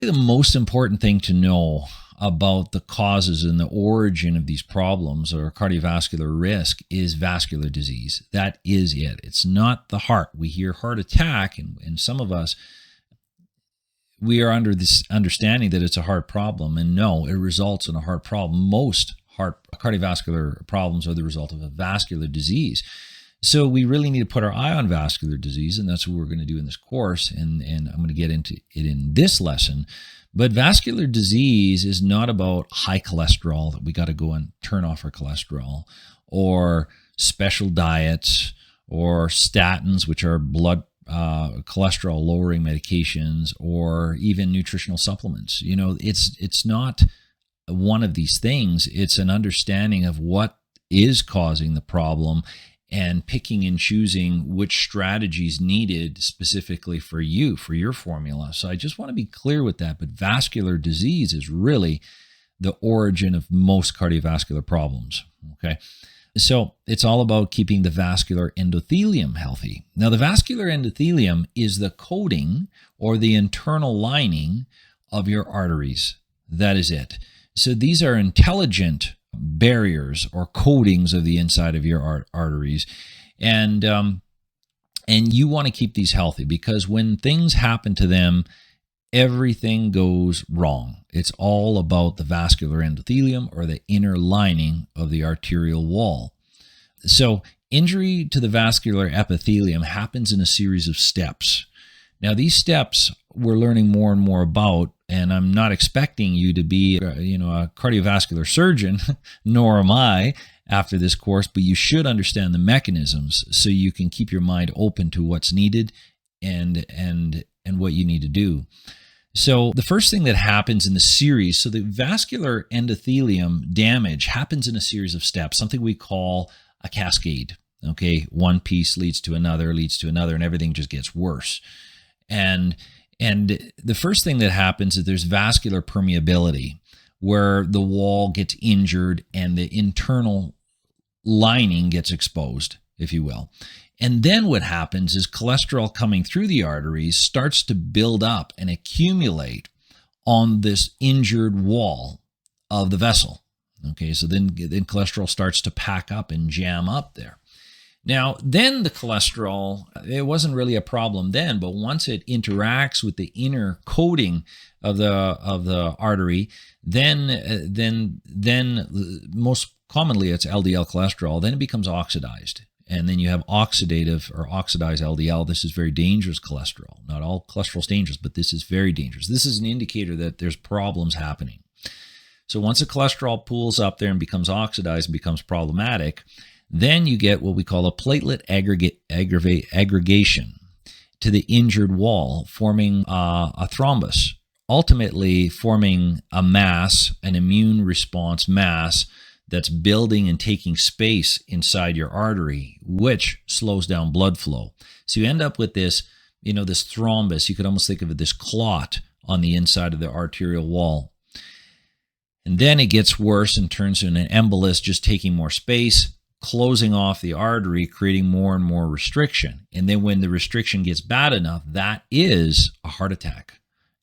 The most important thing to know about the causes and the origin of these problems or cardiovascular risk is vascular disease. That is it. It's not the heart. We hear heart attack, and some of us, we are under this understanding that it's a heart problem, and no, it results in a heart problem. Most cardiovascular problems are the result of a vascular disease. So we really need to put our eye on vascular disease, and that's what we're going to do in this course, and I'm going to get into it in this lesson. But vascular disease is not about high cholesterol, that we got to go and turn off our cholesterol, or special diets, or statins, which are blood cholesterol lowering medications, or even nutritional supplements. You know, it's not one of these things. It's an understanding of what is causing the problem and picking and choosing which strategies needed specifically for you, for your formula. So I just want to be clear with that. But vascular disease is really the origin of most cardiovascular problems, okay? So it's all about keeping the vascular endothelium healthy. Now, the vascular endothelium is the coating or the internal lining of your arteries. That is it. So these are intelligent barriers or coatings of the inside of your arteries, and you want to keep these healthy, because when things happen to them, everything goes wrong. It's all about the vascular endothelium, or the inner lining of the arterial wall. So injury to the vascular epithelium happens in a series of steps. Now, these steps we're learning more and more about, and I'm not expecting you to be, a cardiovascular surgeon, nor am I after this course, but you should understand the mechanisms so you can keep your mind open to what's needed and what you need to do. So the first thing that happens in the series, so the vascular endothelium damage happens in a series of steps, something we call a cascade. Okay, one piece leads to another, and everything just gets worse. And the first thing that happens is there's vascular permeability, where the wall gets injured and the internal lining gets exposed, if you will. And then what happens is cholesterol coming through the arteries starts to build up and accumulate on this injured wall of the vessel. Okay, so then cholesterol starts to pack up and jam up there. Now, then the cholesterol, it wasn't really a problem then, but once it interacts with the inner coating of the artery, then most commonly it's LDL cholesterol, then it becomes oxidized. And then you have oxidative or oxidized LDL. This is very dangerous cholesterol. Not all cholesterol is dangerous, but this is very dangerous. This is an indicator that there's problems happening. So once the cholesterol pools up there and becomes oxidized and becomes problematic, then you get what we call a platelet aggregation to the injured wall, forming a thrombus, ultimately forming a mass, an immune response mass that's building and taking space inside your artery, which slows down blood flow. So you end up with this, this thrombus. You could almost think of it, this clot on the inside of the arterial wall. And then it gets worse and turns into an embolus, just taking more space, closing off the artery, creating more and more restriction. And then when the restriction gets bad enough, that is a heart attack.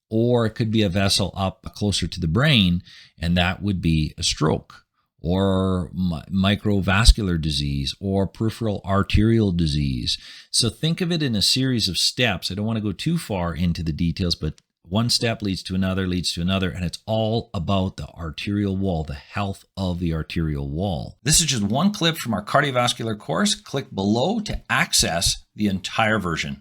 Or it could be a vessel up closer to the brain, and that would be a stroke, or microvascular disease, or peripheral arterial disease. So think of it in a series of steps. I don't want to go too far into the details, but one step leads to another, and it's all about the arterial wall, the health of the arterial wall. This is just one clip from our cardiovascular course. Click below to access the entire version.